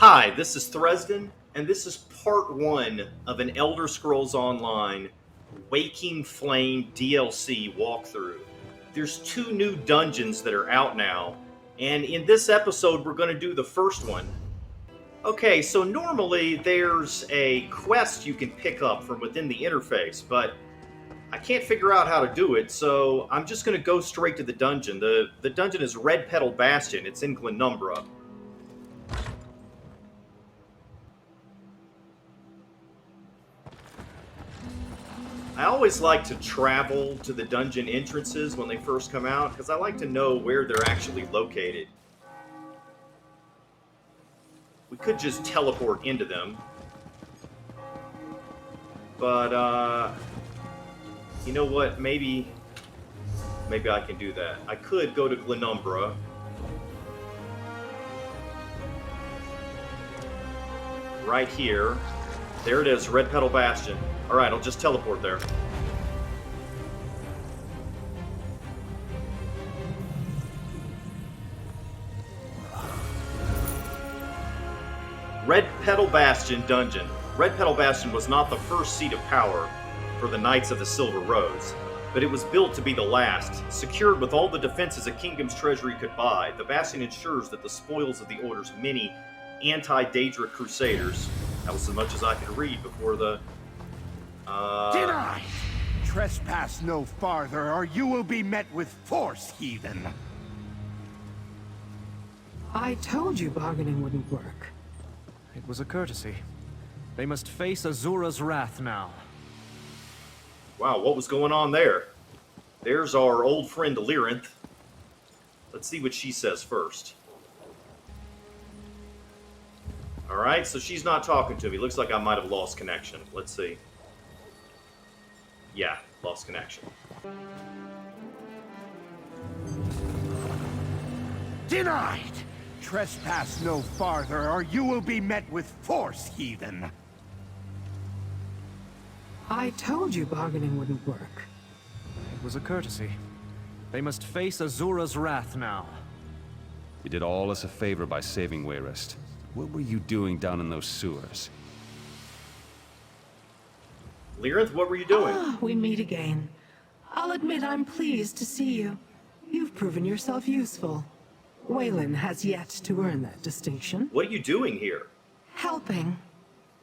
Hi, this is Thresden, and this is part one of an Elder Scrolls Online Waking Flame DLC walkthrough. There's two new dungeons that are out now, and in this episode we're going to do the first one. Okay, so normally there's a quest you can pick up from within the interface, but I can't figure out how to do it, so I'm just going to go straight to the dungeon. The dungeon is Red Petal Bastion. It's in Glenumbra. I always like to travel to the dungeon entrances when they first come out, because I like to know where they're actually located. We could just teleport into them. But, you know what? Maybe I can do that. I could go to Glenumbra. Right here. There it is, Red Petal Bastion. Alright, I'll just teleport there. Red Petal Bastion Dungeon. Red Petal Bastion was not the first seat of power for the Knights of the Silver Rose, but it was built to be the last. Secured with all the defenses a kingdom's treasury could buy, the Bastion ensures that the spoils of the Order's many anti-deadric crusaders. That was as much as I could read before the... Deny! Trespass no farther, or you will be met with force, heathen! I told you bargaining wouldn't work. It was a courtesy. They must face Azura's wrath now. Wow, what was going on there? There's our old friend Lyranth. Let's see what she says first. Alright, so she's not talking to me. Looks like I might have lost connection. Let's see. Yeah, lost connection. Denied! Trespass no farther, or you will be met with force, heathen! I told you bargaining wouldn't work. It was a courtesy. They must face Azura's wrath now. You did all us a favor by saving Wayrest. What were you doing down in those sewers? Lyranth, what were you doing? Ah, we meet again. I'll admit I'm pleased to see you. You've proven yourself useful. Waylon has yet to earn that distinction. What are you doing here? Helping.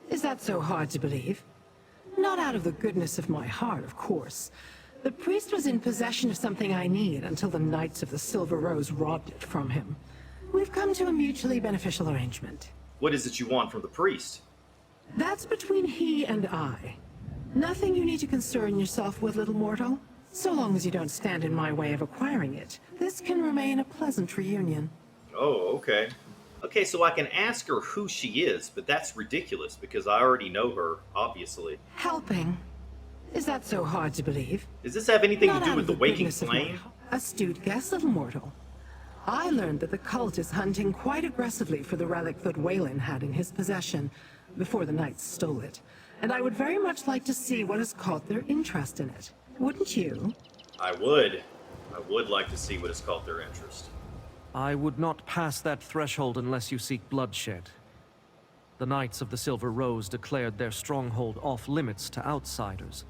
Is that so hard to believe? Not out of the goodness of my heart, of course. The priest was in possession of something I need until the Knights of the Silver Rose robbed it from him. We've come to a mutually beneficial arrangement. What is it you want from the priest? That's between he and I. Nothing you need to concern yourself with, little mortal. So long as you don't stand in my way of acquiring it, this can remain a pleasant reunion. Oh, okay. Okay, so I can ask her who she is, but that's ridiculous because I already know her, obviously. Helping. Is that so hard to believe? Does this have anything Not to do out with of the Waking goodness of my Flame? astute guess, little mortal. I learned that the cult is hunting quite aggressively for the relic that Waylon had in his possession before the Knights stole it, and I would very much like to see what has caught their interest in it. Wouldn't you? I would. I would like to see what has caught their interest. I would not pass that threshold unless you seek bloodshed. The Knights of the Silver Rose declared their stronghold off-limits to outsiders,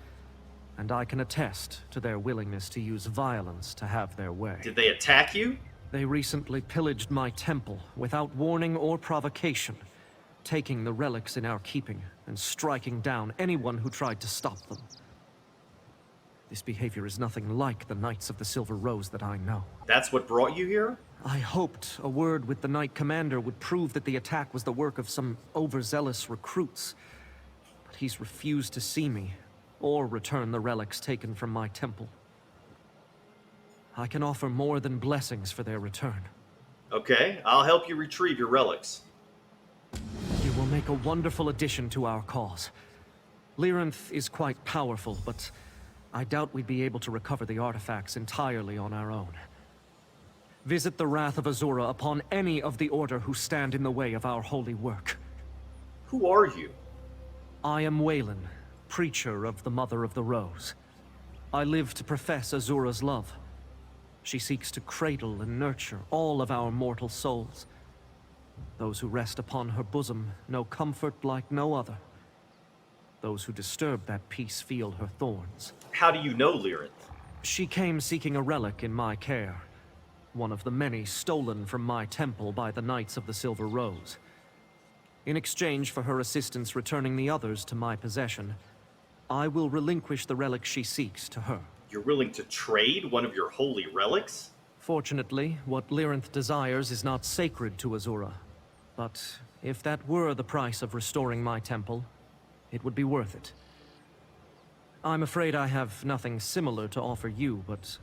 and I can attest to their willingness to use violence to have their way. Did they attack you? They recently pillaged my temple without warning or provocation, taking the relics in our keeping and striking down anyone who tried to stop them. This behavior is nothing like the Knights of the Silver Rose that I know. That's what brought you here? I hoped a word with the Knight Commander would prove that the attack was the work of some overzealous recruits, but he's refused to see me or return the relics taken from my temple. I can offer more than blessings for their return. Okay, I'll help you retrieve your relics. You will make a wonderful addition to our cause. Lyranth is quite powerful, but I doubt we'd be able to recover the artifacts entirely on our own. Visit the wrath of Azura upon any of the Order who stand in the way of our holy work. Who are you? I am Waylon, preacher of the Mother of the Rose. I live to profess Azura's love. She seeks to cradle and nurture all of our mortal souls. Those who rest upon her bosom know comfort like no other. Those who disturb that peace feel her thorns. How do you know Lyranth? She came seeking a relic in my care. One of the many stolen from my temple by the Knights of the Silver Rose. In exchange for her assistance returning the others to my possession, I will relinquish the relic she seeks to her. You're willing to trade one of your holy relics? Fortunately, what Lyranth desires is not sacred to Azura. But if that were the price of restoring my temple, it would be worth it. I'm afraid I have nothing similar to offer you, but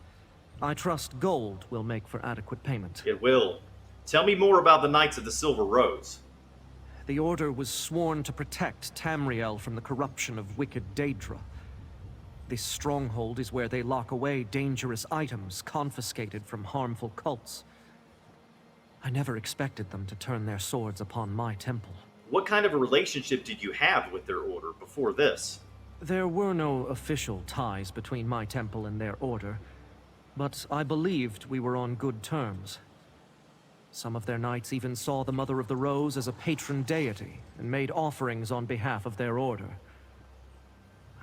I trust gold will make for adequate payment. It will. Tell me more about the Knights of the Silver Rose. The Order was sworn to protect Tamriel from the corruption of wicked Daedra. This stronghold is where they lock away dangerous items confiscated from harmful cults. I never expected them to turn their swords upon my temple. What kind of a relationship did you have with their order before this? There were no official ties between my temple and their order, but I believed we were on good terms. Some of their knights even saw the Mother of the Rose as a patron deity and made offerings on behalf of their order.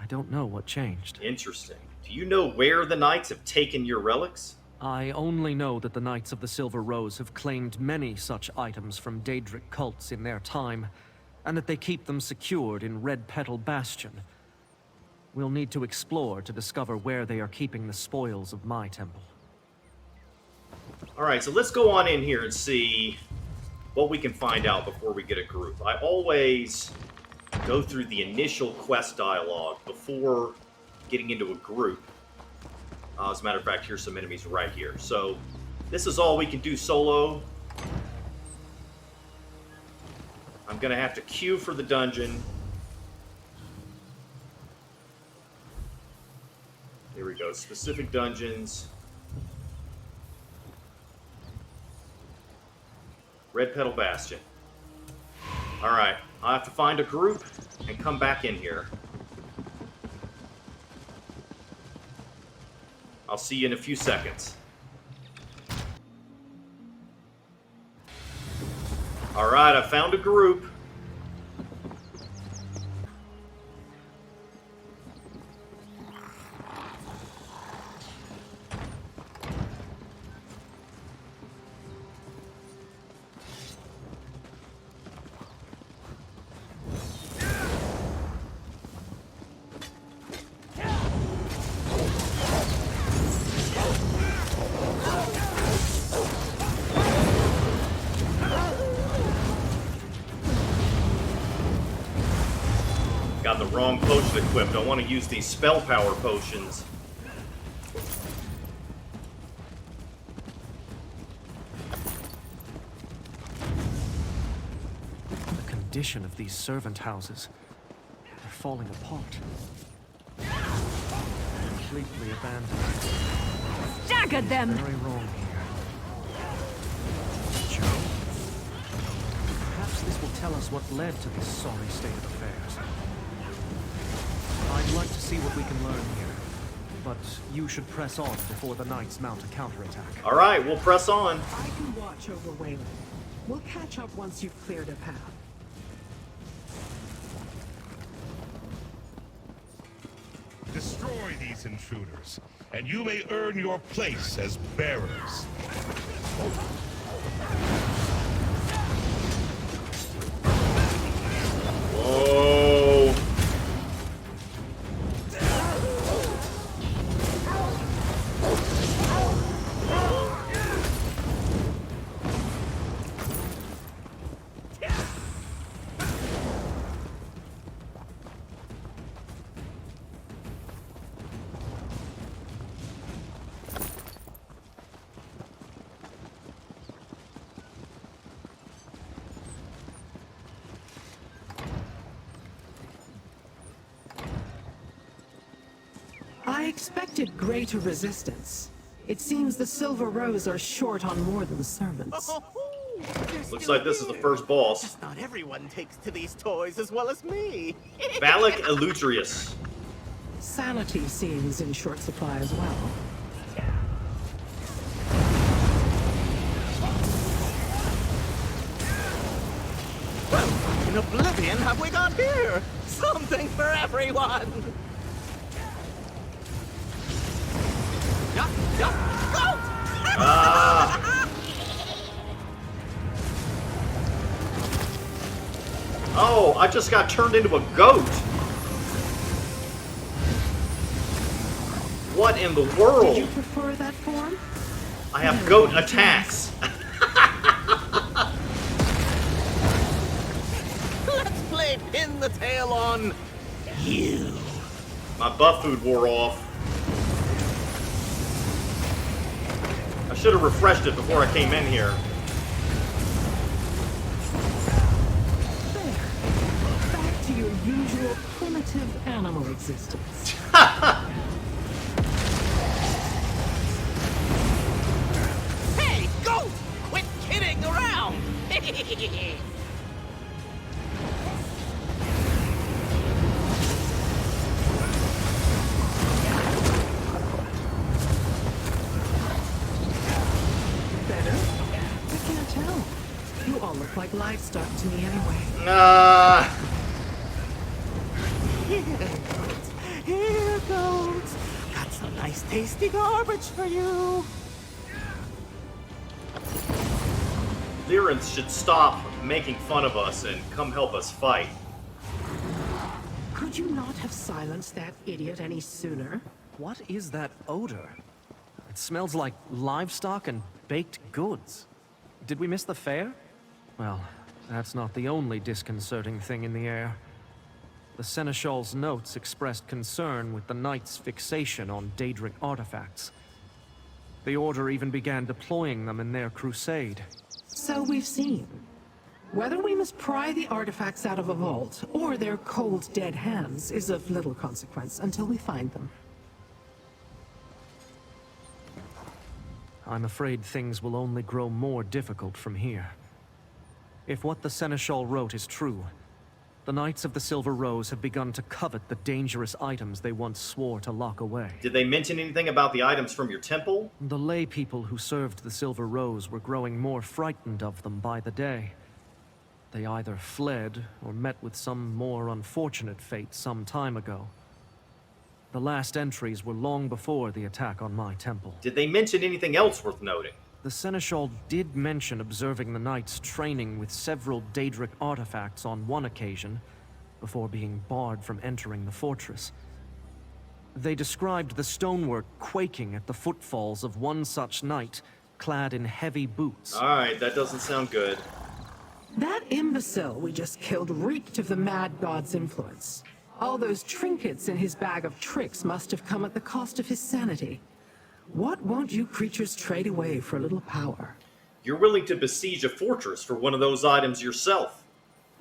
I don't know what changed. Interesting. Do you know where the Knights have taken your relics? I only know that the Knights of the Silver Rose have claimed many such items from deadric cults in their time, and that they keep them secured in Red Petal Bastion. We'll need to explore to discover where they are keeping the spoils of my temple. Alright, so let's go on in here and see what we can find out before we get a group. I always go through the initial quest dialogue before getting into a group. As a matter of fact, here's some enemies right here. So, this is all we can do solo. I'm going to have to queue for the dungeon. Here we go. Specific dungeons. Red Petal Bastion. Alright, I'll have to find a group and come back in here. I'll see you in a few seconds. Alright, I found a group. Got the wrong potion equipped. I want to use these spell power potions. The condition of these servant houses. They're falling apart. Completely abandoned. Staggered them! Very wrong here. Joe? Perhaps this will tell us what led to this sorry state of affairs. I'd like to see what we can learn here, but you should press on before the knights mount a counterattack. All right, we'll press on. I can watch over Waylon. We'll catch up once you've cleared a path. Destroy these intruders, and you may earn your place as bearers. Whoa. I expected greater resistance. It seems the Silver Rose are short on more than servants. Looks like this is the first boss. Just not everyone takes to these toys as well as me. Valak Elutrius. Sanity seems in short supply as well. in oblivion have we got here? Something for everyone! Go! Oh, I just got turned into a goat. What in the Did world? you prefer that form? I have goat attacks. Let's play pin the tail on you. My buff food wore off. I should have refreshed it before I came in here. There. Back to your usual primitive animal existence. Hey, goat! Quit kidding around! Better? I can't tell. You all look like livestock to me anyway. Here goes. Got some nice tasty garbage for you. Lyranth should stop making fun of us and come help us fight. Could you not have silenced that idiot any sooner? What is that odor? It smells like livestock and baked goods. Did we miss the fair? Well, that's not the only disconcerting thing in the air. The Seneschal's notes expressed concern with the Knight's fixation on deadric artifacts. The Order even began deploying them in their crusade. So we've seen. Whether we must pry the artifacts out of a vault, or their cold, dead hands, is of little consequence until we find them. I'm afraid things will only grow more difficult from here. If what the Seneschal wrote is true, the Knights of the Silver Rose have begun to covet the dangerous items they once swore to lock away. Did they mention anything about the items from your temple? The lay people who served the Silver Rose were growing more frightened of them by the day. They either fled or met with some more unfortunate fate some time ago. The last entries were long before the attack on my temple. Did they mention anything else worth noting? The Seneschal did mention observing the Knights training with several deadric artifacts on one occasion, before being barred from entering the fortress. They described the stonework quaking at the footfalls of one such knight, clad in heavy boots. Alright, that doesn't sound good. That imbecile we just killed reeked of the Mad God's influence. All those trinkets in his bag of tricks must have come at the cost of his sanity. What won't you creatures trade away for a little power? You're willing to besiege a fortress for one of those items yourself.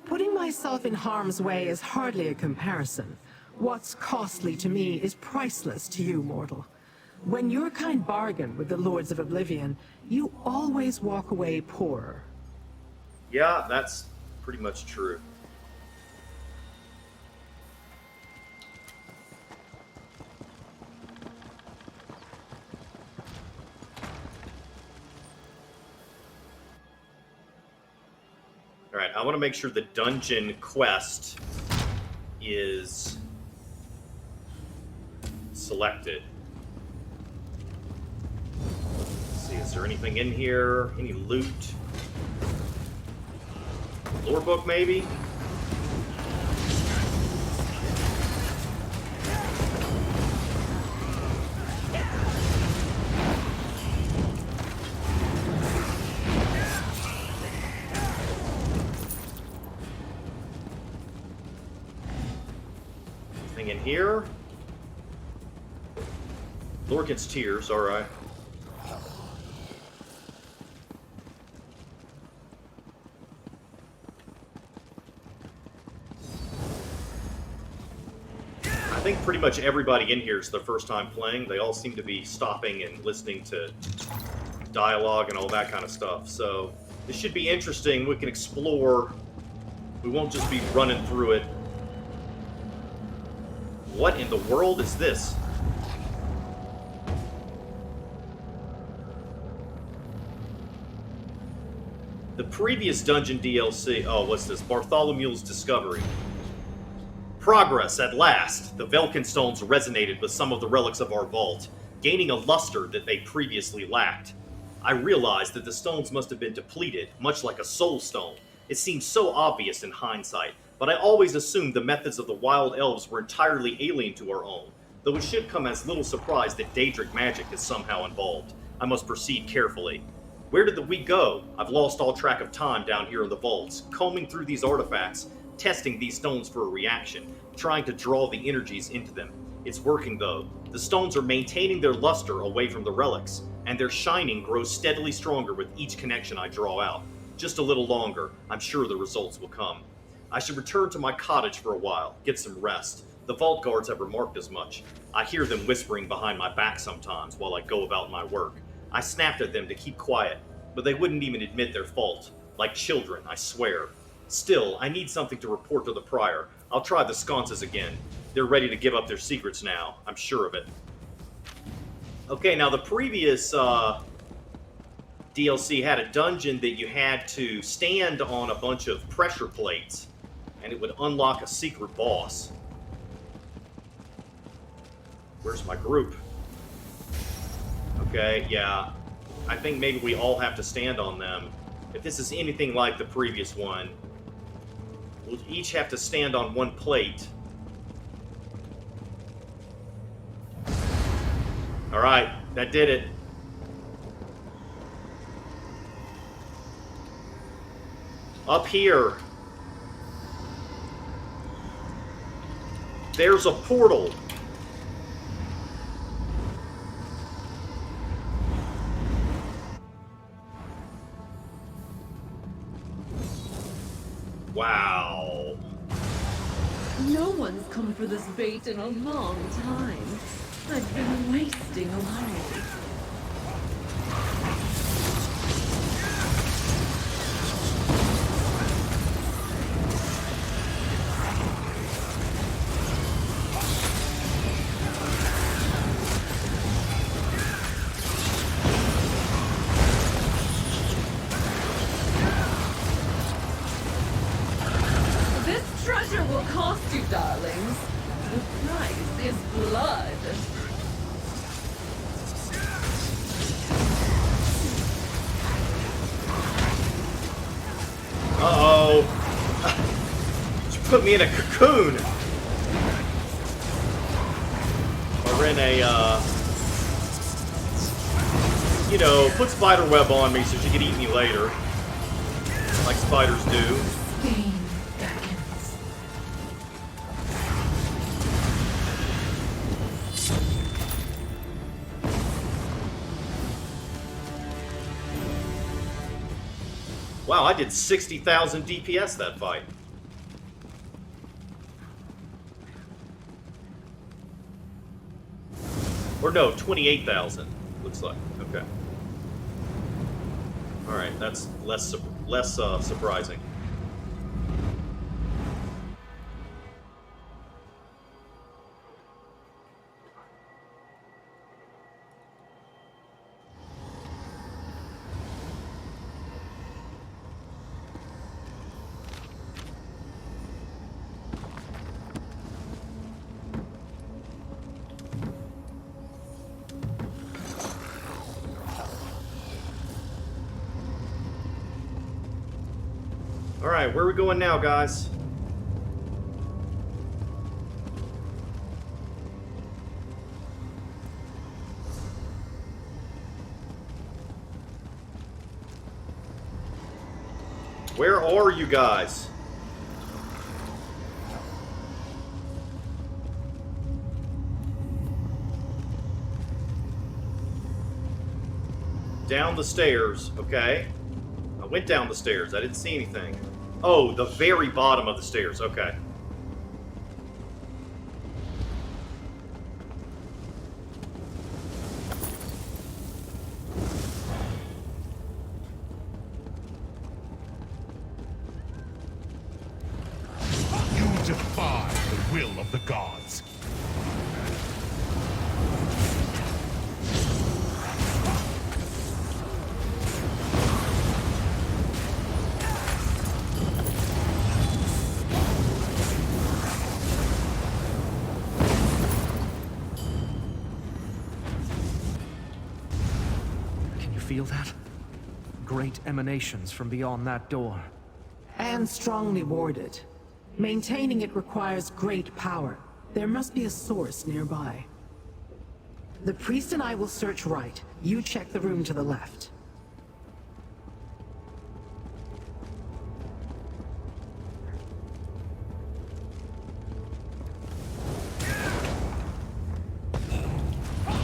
Putting myself in harm's way is hardly a comparison. What's costly to me is priceless to you, mortal. When your kind bargain with the Lords of Oblivion, you always walk away poorer. Yeah, that's pretty much true. Alright, I want to make sure the dungeon quest is selected. Let's see, is there anything in here? Any loot? Lore book, maybe? Anything in here? Lorcan's Tears, alright. I think pretty much everybody in here is the first time playing. They all seem to be stopping and listening to dialogue and all that kind of stuff. So this should be interesting. We can explore. We won't just be running through it. What in the world is this? The previous dungeon DLC... Oh, what's this? Bartholomew's Discovery. Progress, at last! The Velkin stones resonated with some of the relics of our vault, gaining a luster that they previously lacked. I realized that the stones must have been depleted, much like a soul stone. It seems so obvious in hindsight, but I always assumed the methods of the wild elves were entirely alien to our own, though it should come as little surprise that deadric magic is somehow involved. I must proceed carefully. Where did we go? I've lost all track of time down here in the vaults, combing through these artifacts, testing these stones for a reaction, trying to draw the energies into them. It's working though. The stones are maintaining their luster away from the relics, and their shining grows steadily stronger with each connection I draw out. Just a little longer, I'm sure the results will come. I should return to my cottage for a while, get some rest. The vault guards have remarked as much. I hear them whispering behind my back sometimes while I go about my work. I snapped at them to keep quiet, but they wouldn't even admit their fault. Like children, I swear. Still, I need something to report to the Prior. I'll try the sconces again. They're ready to give up their secrets now, I'm sure of it. Okay, now the previous DLC had a dungeon that you had to stand on a bunch of pressure plates, and it would unlock a secret boss. Where's my group? Okay, yeah. I think maybe we all have to stand on them. If this is anything like the previous one, we'll each have to stand on one plate. Alright, that did it. Up here. There's a portal. Wow. No one's come for this bait in a long time. I've been wasting away. This treasure will cost you, darlings. The price is blood. Uh-oh. She put me in a cocoon. Or in a, you know, put spider web on me so she could eat me later. Like spiders do. Pain beckons. Wow, I did 60,000 DPS that fight. Or no, 28,000. Looks like. Okay. All right, that's less surprising. Alright, where are we going now, guys? Where are you guys? Down the stairs, okay. I went down the stairs, I didn't see anything. Oh, the very bottom of the stairs, okay. You defy the will of the gods. feel that? Great emanations from beyond that door. And strongly warded. Maintaining it requires great power. There must be a source nearby. The priest and I will search right. You check the room to the left.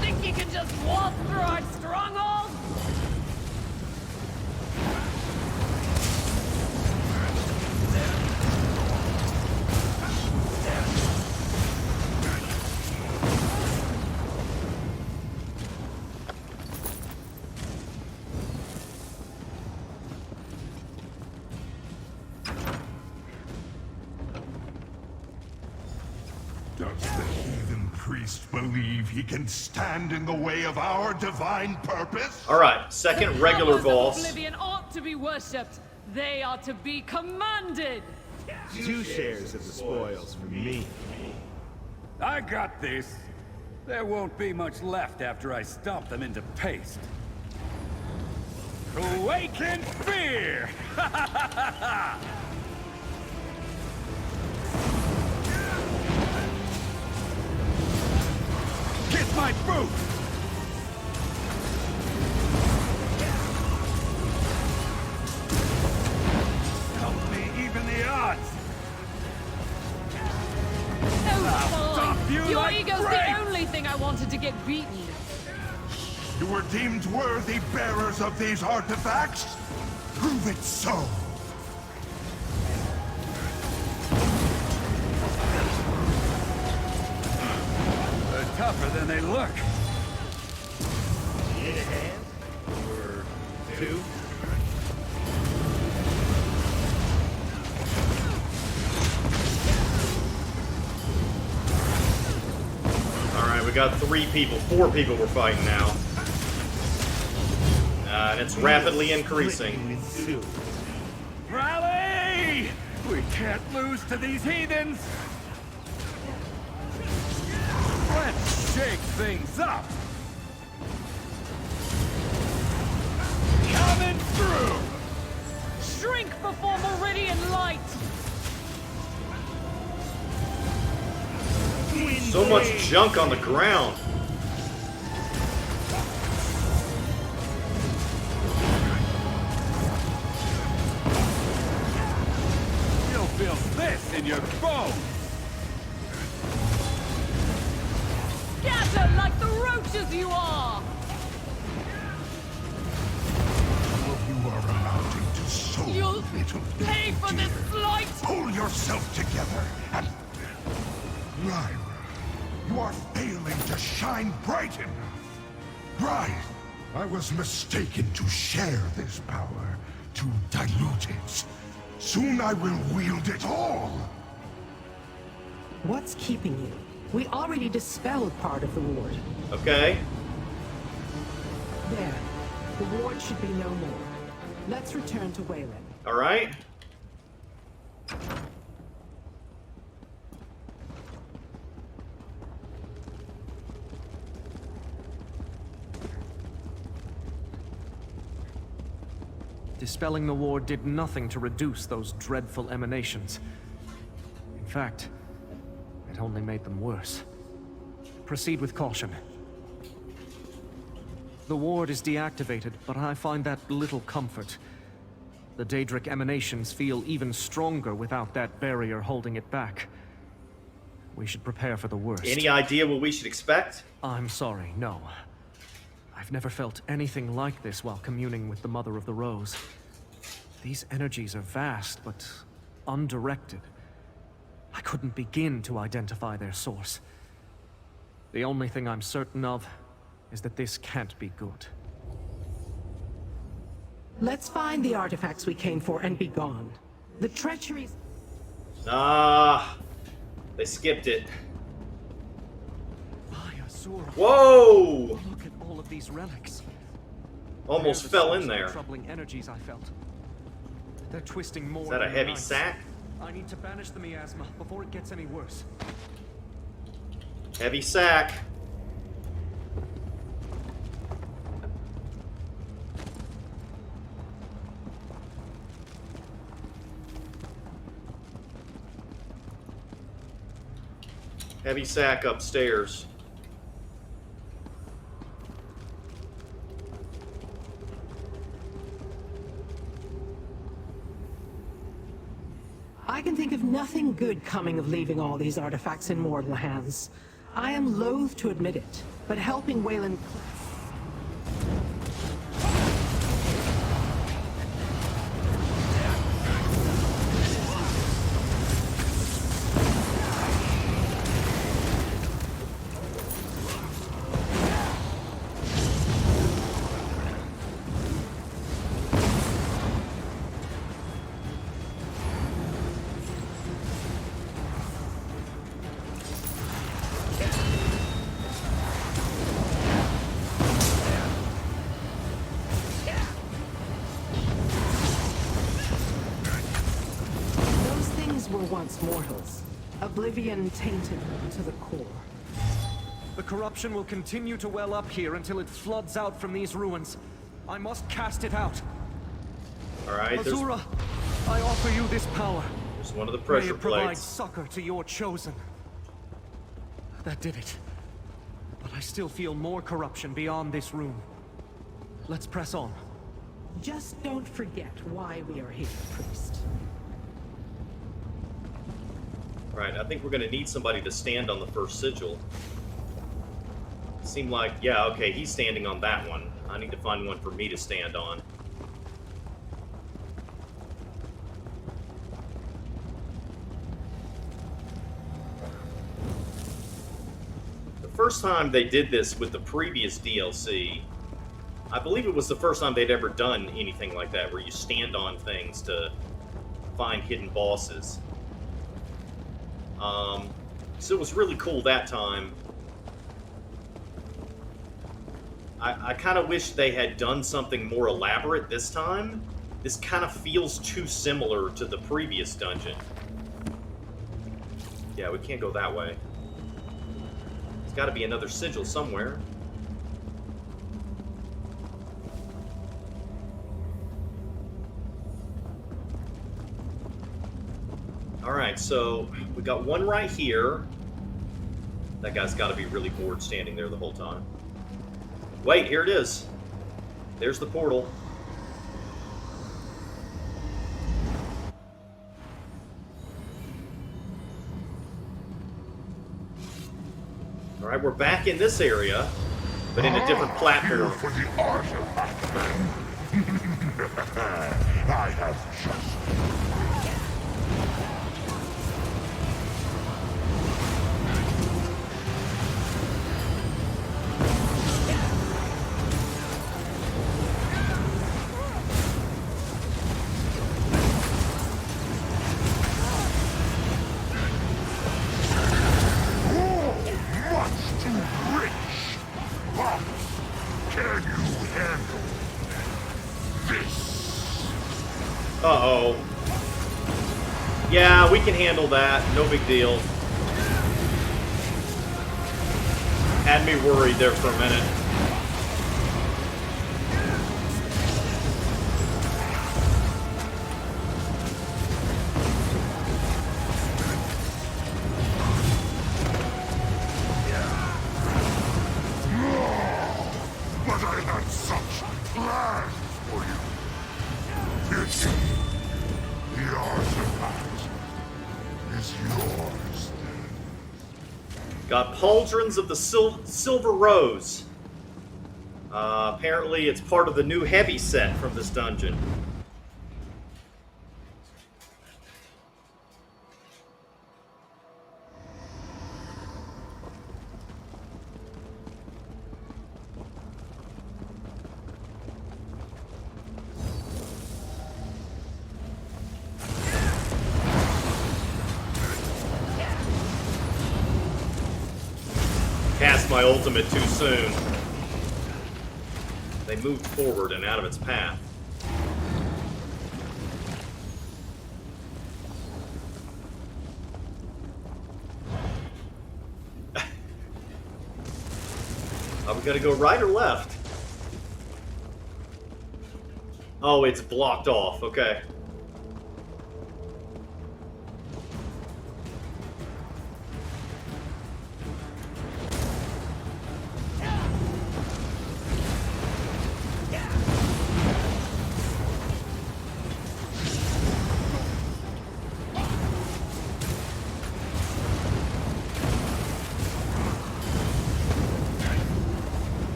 Think you can just walk through our stronghold? Does the heathen priest believe he can stand in the way of our divine purpose? Alright, second regular Powers of boss. Oblivion ought to be worshipped. They are to be commanded. 2 shares of the spoils for me. I got this. There won't be much left after I stomp them into paste. Awaken fear! Kiss my boot! Help me even the odds! Oh, stop fine. you Your like ego's grape! the only thing I wanted to get beaten. You were deemed worthy bearers of these artifacts? Prove it so! They're tougher than they look. Need a hand? Or 2? Alright, we got 3 people. 4 people we're fighting now. And it's rapidly increasing. With 2. Rally! We can't lose to these heathens! Let's shake things up! Coming through! Shrink before Meridian light! So much junk on the ground. You'll feel this in your bones! Scatter like the roaches you are! You are amounting to so You'll little. pay for this slight! Pull yourself together and... Lyra, you are failing to shine bright enough. Right. I was mistaken to share this power, to dilute it. Soon I will wield it all. What's keeping you? We already dispelled part of the ward. Okay. There. The ward should be no more. Let's return to Waylon. Alright. Dispelling the ward did nothing to reduce those dreadful emanations. In fact, it only made them worse. Proceed with caution. The ward is deactivated, but I find that little comfort. The deadric emanations feel even stronger without that barrier holding it back. We should prepare for the worst. Any idea what we should expect? I'm sorry, no. I've never felt anything like this while communing with the Mother of the Rose. These energies are vast, but undirected. I couldn't begin to identify their source. The only thing I'm certain of is that this can't be good. Let's find the artifacts we came for and be gone. The treacheries... Ah, they skipped it. Whoa! Whoa! Look at all of these relics. Almost They're the fell source in of the there. troubling energies I felt. They're twisting more. Is that a than heavy nice. sack? I need to banish the miasma before it gets any worse. Heavy sack. Heavy sack upstairs. I can think of nothing good coming of leaving all these artifacts in mortal hands. I am loath to admit it, but helping Waylon... were once mortals. Oblivion tainted them to the core. The corruption will continue to well up here until it floods out from these ruins. I must cast it out. Alright, Azura, I offer you this power. There's one of the May pressure it provide plates. succor to your chosen. That did it. But I still feel more corruption beyond this room. Let's press on. Just don't forget why we are here, priest. Right, I think we're going to need somebody to stand on the first sigil. Seemed like, yeah, okay, he's standing on that one. I need to find one for me to stand on. The first time they did this with the previous DLC, I believe it was the first time they'd ever done anything like that, where you stand on things to find hidden bosses. So it was really cool that time. I kind of wish they had done something more elaborate this time. This kind of feels too similar to the previous dungeon. Yeah, we can't go that way. There's got to be another sigil somewhere. Alright, so we got one right here. That guy's got to be really bored standing there the whole time. Wait, here it is. There's the portal. Alright, we're back in this area, but in a different platform. For the artifact, then. I have just... Uh-oh. Yeah, we can handle that. No big deal. Had me worried there for a minute. But I had such plans for you. It's... the artifact is yours, then. Got pauldrons of the Silver Rose. Apparently it's part of the new heavy set from this dungeon. Cast my ultimate too soon. They moved forward and out of its path. Are we gonna go right or left? Oh, it's blocked off. Okay.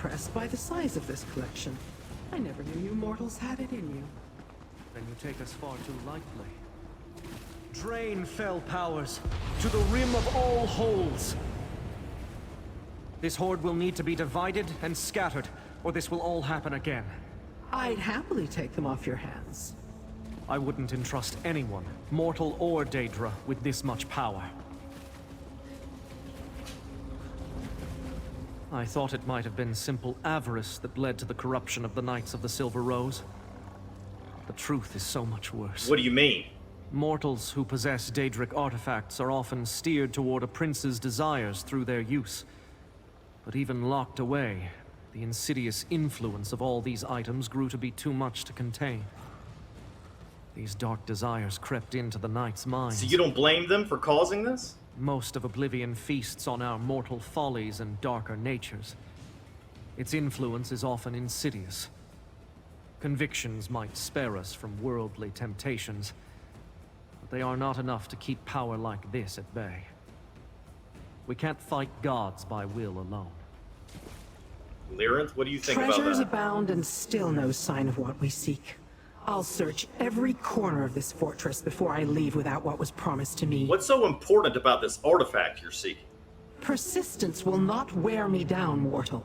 impressed by the size of this collection. I never knew you mortals had it in you. Then you take us far too lightly. Drain fell powers to the rim of all holes. This horde will need to be divided and scattered, or this will all happen again. I'd happily take them off your hands. I wouldn't entrust anyone, mortal or Daedra, with this much power. I thought it might have been simple avarice that led to the corruption of the Knights of the Silver Rose. The truth is so much worse. What do you mean? Mortals who possess Daedric artifacts are often steered toward a prince's desires through their use. But even locked away, the insidious influence of all these items grew to be too much to contain. These dark desires crept into the Knight's minds. So you don't blame them for causing this? Most of Oblivion feasts on our mortal follies and darker natures. Its influence is often insidious. Convictions might spare us from worldly temptations, but they are not enough to keep power like this at bay. We can't fight gods by will alone. Lyranth, what do you think about Treasures that? abound and still no sign of what we seek. I'll search every corner of this fortress before I leave without what was promised to me. What's so important about this artifact you're seeking? Persistence will not wear me down, mortal.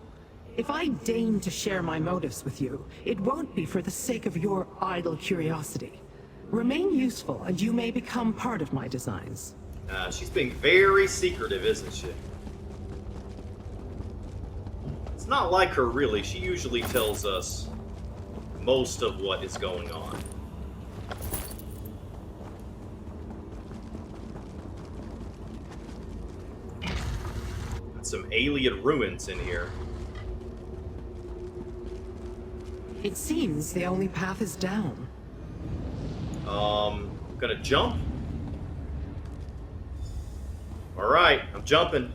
If I deign to share my motives with you, it won't be for the sake of your idle curiosity. Remain useful, and you may become part of my designs. She's being very secretive, isn't she? It's not like her, really. She usually tells us most of what is going on. Got some alien ruins in here. It seems the only path is down. Gonna jump? Alright, I'm jumping.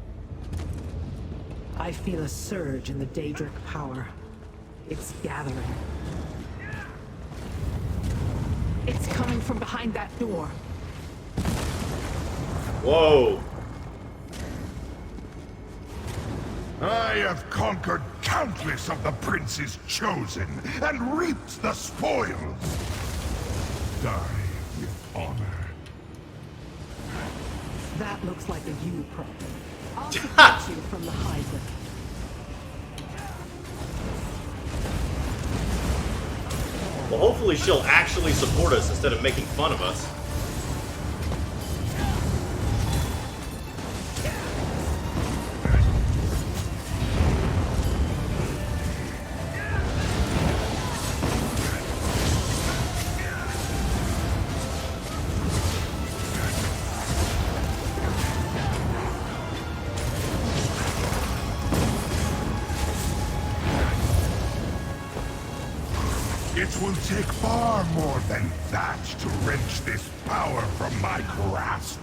I feel a surge in the Daedric power. It's gathering. It's coming from behind that door. Whoa. I have conquered countless of the prince's chosen, and reaped the spoils. Die with honor. That looks like a you problem. I'll support you from the high ground. Well, hopefully she'll actually support us instead of making fun of us. It will take far more than that to wrench this power from my grasp.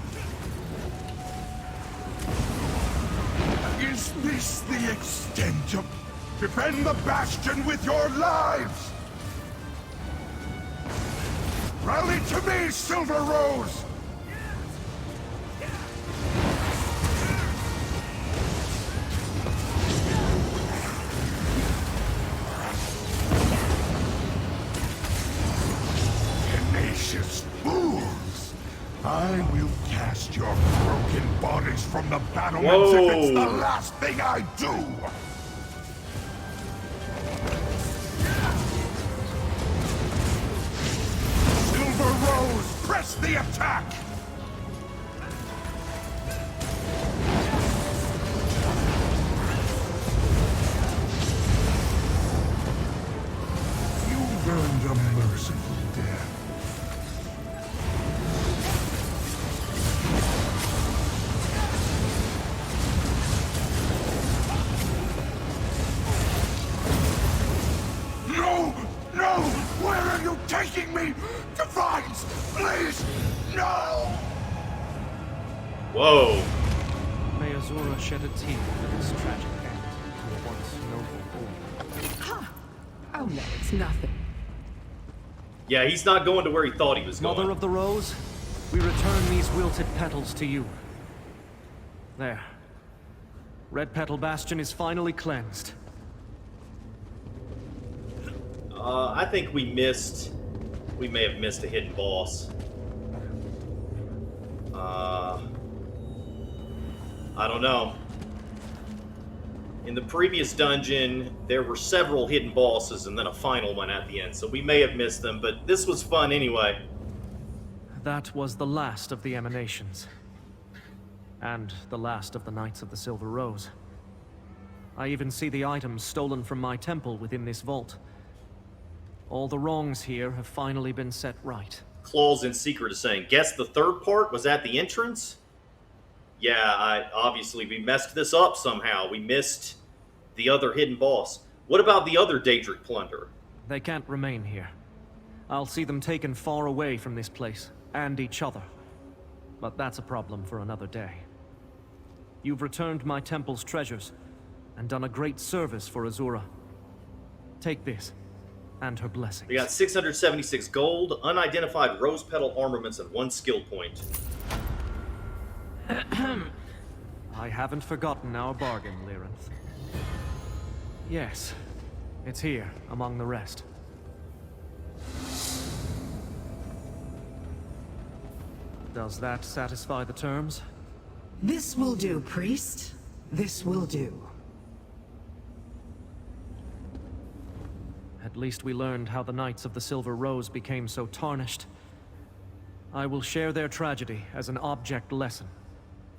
Is this the extent of... Defend the Bastion with your lives! Rally to me, Silver Rose! Fools! I will cast your broken bodies from the battlements if it's the last thing I do! Silver Rose, press the attack! You've earned a merciful death. Taking me! Defiance! Please! No! Whoa. May Azura shed a tear for this tragic end to a once noble order. Ha! Oh no, it's nothing. Yeah, he's not going to where he thought he was going. Mother of the Rose, we return these wilted petals to you. There. Red Petal Bastion is finally cleansed. I think we may have missed a hidden boss. I don't know. In the previous dungeon, there were several hidden bosses and then a final one at the end, so we may have missed them, but this was fun anyway. That was the last of the emanations. And the last of the Knights of the Silver Rose. I even see the items stolen from my temple within this vault. All the wrongs here have finally been set right. Claws in Secret is saying, guess the third part was at the entrance? Yeah, obviously we messed this up somehow. We missed the other hidden boss. What about the other Daedric plunder? They can't remain here. I'll see them taken far away from this place, and each other. But that's a problem for another day. You've returned my temple's treasures, and done a great service for Azura. Take this, and her blessings. We got 676 gold, unidentified rose petal armaments, and 1 skill point. I haven't forgotten our bargain, Lyranth. Yes, it's here, among the rest. Does that satisfy the terms? This will do, priest. This will do. At least we learned how the Knights of the Silver Rose became so tarnished. I will share their tragedy as an object lesson,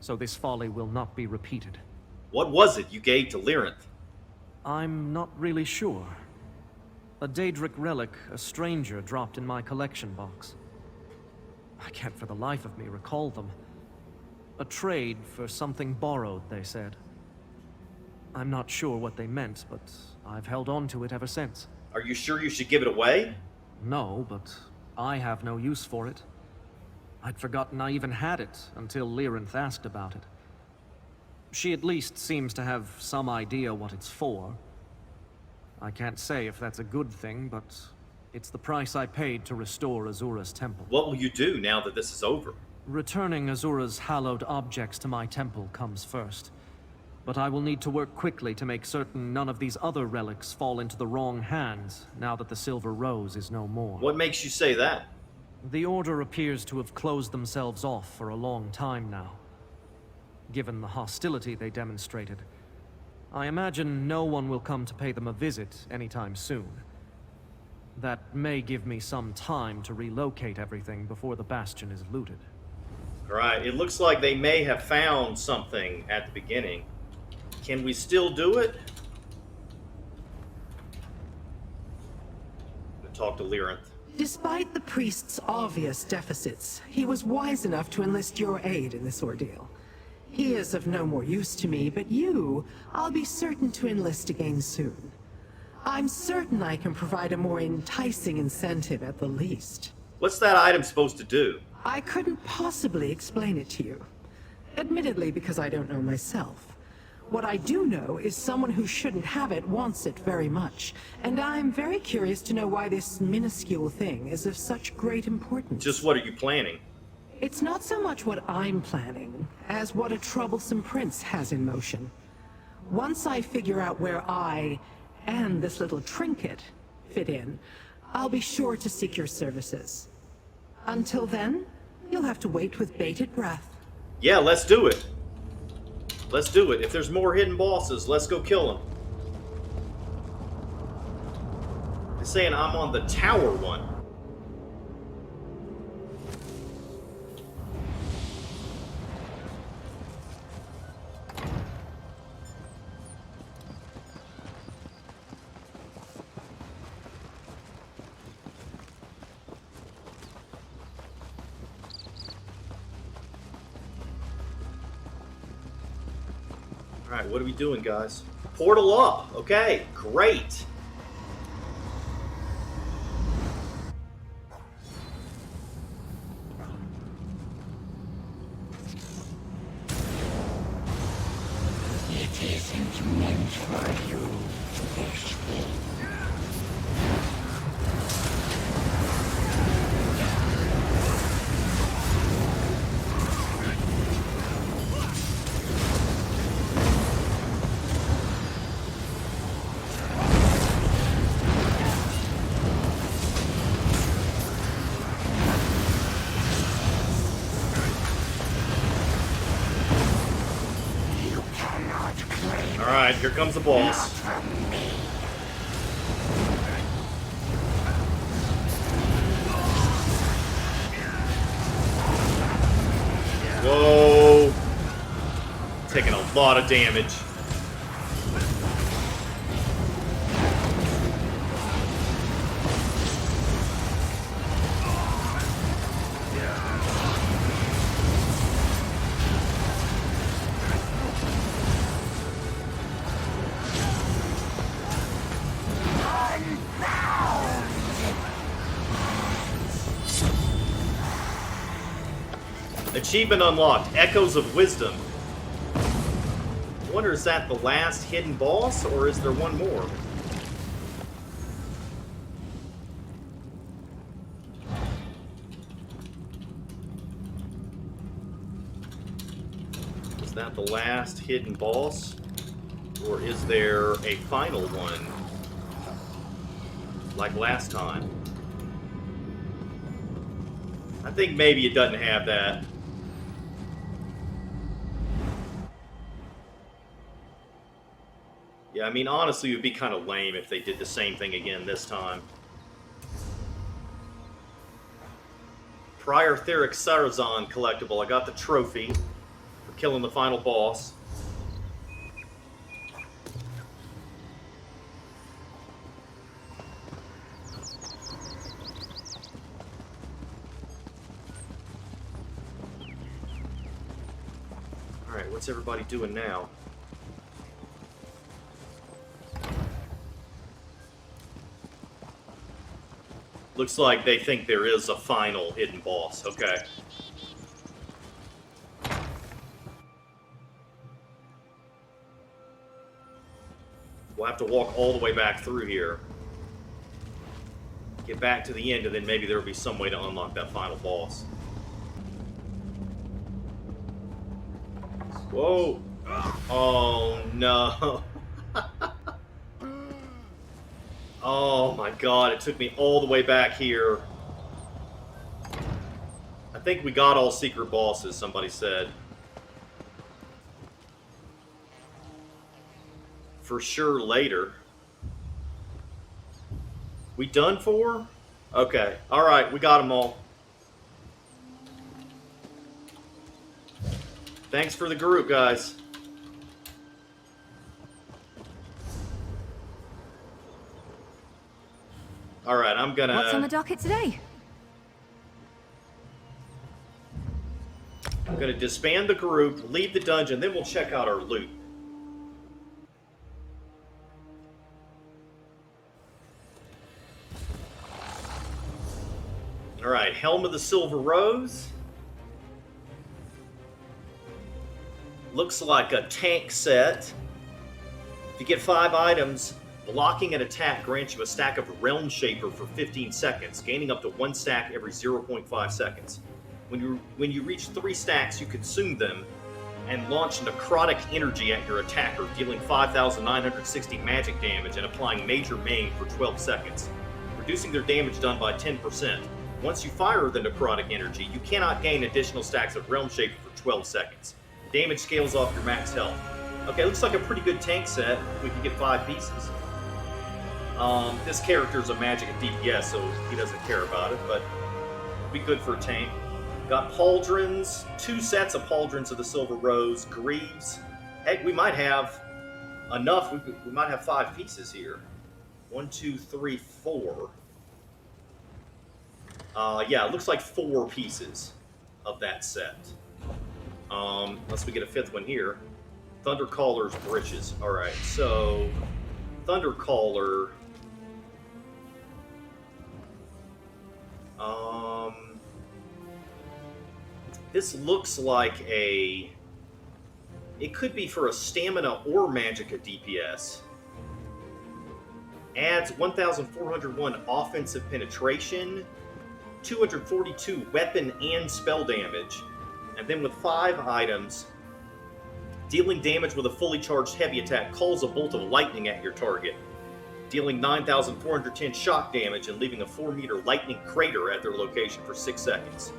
so this folly will not be repeated. What was it you gave to Lyranth? I'm not really sure. A Daedric relic a stranger dropped in my collection box. I can't for the life of me recall them. A trade for something borrowed, they said. I'm not sure what they meant, but I've held on to it ever since. Are you sure you should give it away? No, but I have no use for it. I'd forgotten I even had it until Lyranth asked about it. She at least seems to have some idea what it's for. I can't say if that's a good thing, but it's the price I paid to restore Azura's temple. What will you do now that this is over? Returning Azura's hallowed objects to my temple comes first. But I will need to work quickly to make certain none of these other relics fall into the wrong hands now that the Silver Rose is no more. What makes you say that? The Order appears to have closed themselves off for a long time now. Given the hostility they demonstrated, I imagine no one will come to pay them a visit anytime soon. That may give me some time to relocate everything before the Bastion is looted. Alright, it looks like they may have found something at the beginning. Can we still do it? We'll talk to Lyranth. Despite the priest's obvious deficits, he was wise enough to enlist your aid in this ordeal. He is of no more use to me, but you, I'll be certain to enlist again soon. I'm certain I can provide a more enticing incentive at the least. What's that item supposed to do? I couldn't possibly explain it to you. Admittedly, because I don't know myself. What I do know is someone who shouldn't have it wants it very much, and I'm very curious to know why this minuscule thing is of such great importance. Just what are you planning? It's not so much what I'm planning, as what a troublesome prince has in motion. Once I figure out where I, and this little trinket, fit in, I'll be sure to seek your services. Until then, you'll have to wait with bated breath. Yeah, let's do it. Let's do it. If there's more hidden bosses, let's go kill them. They're saying I'm on the tower one. Alright, what are we doing, guys? Portal up! Okay, great! It isn't meant for you, this thing. Alright, here comes the boss. Whoa! Taking a lot of damage. Achievement unlocked. Echoes of Wisdom. I wonder, is that the last hidden boss, or is there one more? Is that the last hidden boss? Or is there a final one? Like last time? I think maybe it doesn't have that. Yeah, I mean, honestly, it would be kind of lame if they did the same thing again this time. Prior Theric Sarazan collectible. I got the trophy for killing the final boss. Alright, what's everybody doing now? Looks like they think there is a final hidden boss. Okay. We'll have to walk all the way back through here. Get back to the end, and then maybe there'll be some way to unlock that final boss. Whoa! Oh, no. Oh my god, it took me all the way back here. I think we got all secret bosses, somebody said. For sure later. We done for? Okay, alright, we got them all. Thanks for the group, guys. Alright, I'm gonna... What's on the docket today? I'm gonna disband the group, leave the dungeon, then we'll check out our loot. Alright, Helm of the Silver Rose. Looks like a tank set. If you get 5 items, blocking an attack grants you a stack of Realm Shaper for 15 seconds, gaining up to 1 stack every 0.5 seconds. When you reach 3 stacks, you consume them and launch necrotic energy at your attacker, dealing 5,960 magic damage and applying major maim for 12 seconds, reducing their damage done by 10%. Once you fire the necrotic energy, you cannot gain additional stacks of Realm Shaper for 12 seconds. Damage scales off your max health. Okay, looks like a pretty good tank set. We can get 5 pieces. This character's a magic at DPS, so he doesn't care about it, but it'll be good for a tank. Got pauldrons, 2 sets of pauldrons of the Silver Rose, greaves. Heck, we might have enough. We might have 5 pieces here. 1, 2, 3, 4. Yeah, it looks like 4 pieces of that set. Unless we get a 5th one here. Thundercaller's breeches. Alright, so Thundercaller. This looks like a... It could be for a stamina or magicka DPS. Adds 1,401 offensive penetration, 242 weapon and spell damage, and then with 5 items, dealing damage with a fully charged heavy attack calls a bolt of lightning at your target, dealing 9,410 shock damage and leaving a 4-meter lightning crater at their location for 6 seconds,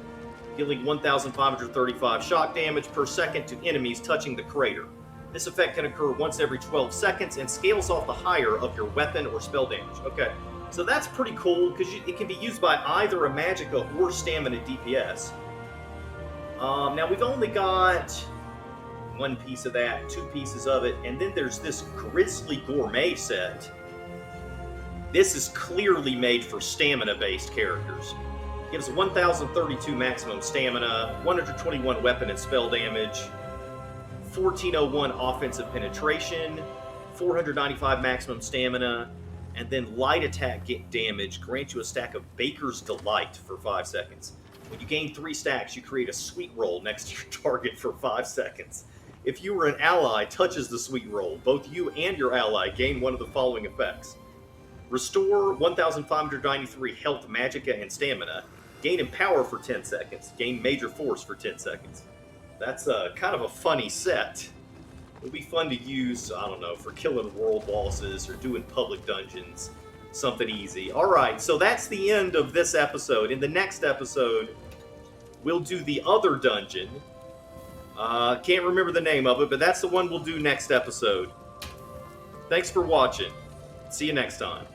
dealing 1,535 shock damage per second to enemies touching the crater. This effect can occur once every 12 seconds and scales off the higher of your weapon or spell damage. Okay, so that's pretty cool because it can be used by either a magicka or stamina DPS. Now we've only got one piece of that, two pieces of it, and then there's this Grizzly Gourmet set. This is clearly made for stamina-based characters. Gives 1,032 maximum stamina, 121 weapon and spell damage, 1,401 offensive penetration, 495 maximum stamina, and then light attack damage grants you a stack of Baker's Delight for 5 seconds. When you gain 3 stacks, you create a sweet roll next to your target for 5 seconds. If you or an ally touches the sweet roll, both you and your ally gain one of the following effects. Restore 1,593 health, magicka, and stamina. Gain Empower for 10 seconds. Gain Major Force for 10 seconds. That's kind of a funny set. It would be fun to use, I don't know, for killing world bosses or doing public dungeons. Something easy. Alright, so that's the end of this episode. In the next episode, we'll do the other dungeon. Can't remember the name of it, but that's the one we'll do next episode. Thanks for watching. See you next time.